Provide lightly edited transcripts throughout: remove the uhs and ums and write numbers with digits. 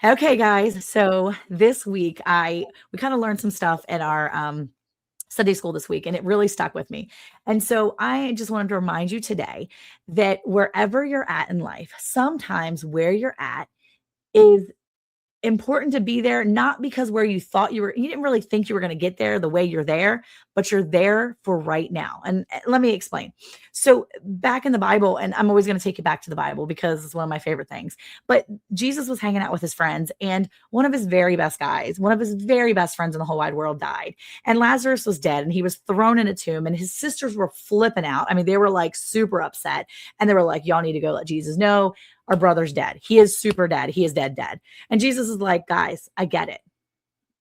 Okay, guys. So this week we kind of learned some stuff at our Sunday school this week, and it really stuck with me. And so I just wanted to remind you today that wherever you're at in life, sometimes where you're at is important to be there, not because where you thought you didn't really think you were going to get there the way you're there, but you're there for right now. And let me explain. So, back in the Bible, and I'm always going to take you back to the Bible because it's one of my favorite things. But Jesus was hanging out with his friends, and one of his very best guys, one of his very best friends in the whole wide world died. And Lazarus was dead, and he was thrown in a tomb, and his sisters were flipping out. I mean, they were like super upset, and they were like, y'all need to go let Jesus know our brother's dead. He is super dead. He is dead, dead. And Jesus is like, guys, I get it.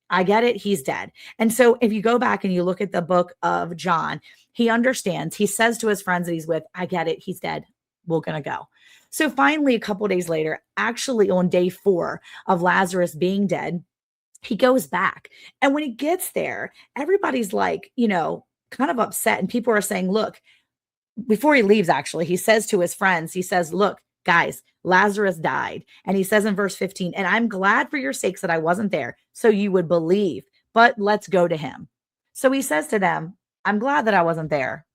I get it. He's dead. And so if you go back and you look at the book of John, he understands. He says to his friends that he's with, I get it. He's dead. We're going to go. So finally, a couple of days later, actually on day 4 of Lazarus being dead, he goes back. And when he gets there, everybody's like, kind of upset. And people are saying, look, before he leaves, actually, he says to his friends, he says, look, guys, Lazarus died. And he says in verse 15, and I'm glad for your sakes that I wasn't there, so you would believe, but let's go to him. So he says to them, I'm glad that I wasn't there.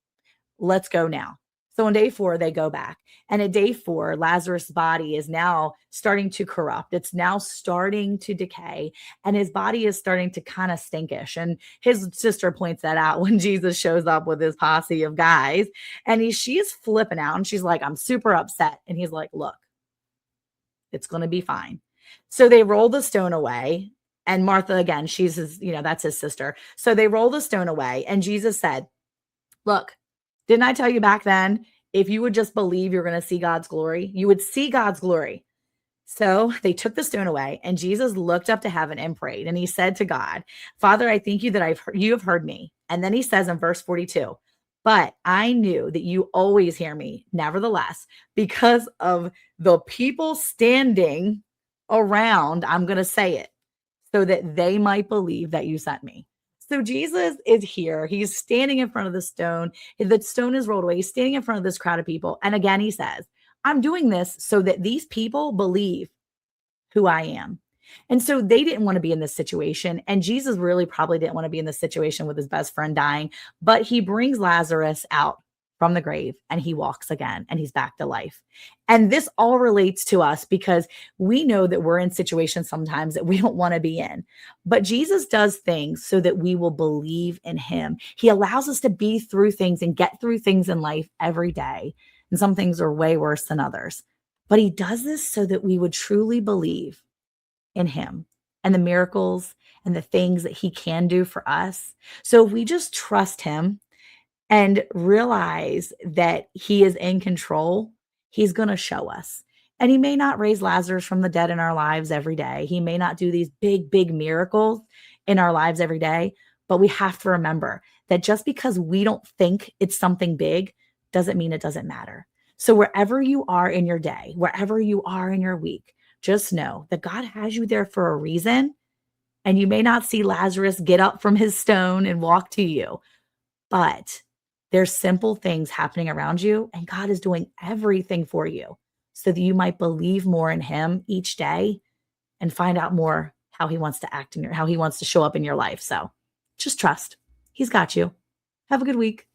Let's go now. So on day 4, they go back. And at day 4, Lazarus' body is now starting to corrupt. It's now starting to decay. And his body is starting to kind of stinkish. And his sister points that out when Jesus shows up with his posse of guys. And she is flipping out. And she's like, I'm super upset. And he's like, look, it's going to be fine. So they roll the stone away. And Martha, again, she's his, that's his sister. So they roll the stone away. And Jesus said, look, didn't I tell you back then, if you would just believe you're going to see God's glory, you would see God's glory. So they took the stone away, and Jesus looked up to heaven and prayed. And he said to God, Father, I thank you that you have heard me. And then he says in verse 42, but I knew that you always hear me. Nevertheless, because of the people standing around, I'm going to say it so that they might believe that you sent me. So Jesus is here. He's standing in front of the stone. The stone is rolled away. He's standing in front of this crowd of people. And again, he says, I'm doing this so that these people believe who I am. And so they didn't want to be in this situation. And Jesus really probably didn't want to be in this situation with his best friend dying. But he brings Lazarus out from the grave, and he walks again, and he's back to life. And this all relates to us because we know that we're in situations sometimes that we don't want to be in. But Jesus does things so that we will believe in him. He allows us to be through things and get through things in life every day. And some things are way worse than others. But he does this so that we would truly believe in him and the miracles and the things that he can do for us. So if we just trust him and realize that he is in control, he's going to show us. And he may not raise Lazarus from the dead in our lives every day. He may not do these big, big miracles in our lives every day. But we have to remember that just because we don't think it's something big doesn't mean it doesn't matter. So wherever you are in your day, wherever you are in your week, just know that God has you there for a reason. And you may not see Lazarus get up from his stone and walk to you, but there's simple things happening around you, and God is doing everything for you so that you might believe more in him each day and find out more how he wants to act how he wants to show up in your life. So just trust. He's got you. Have a good week.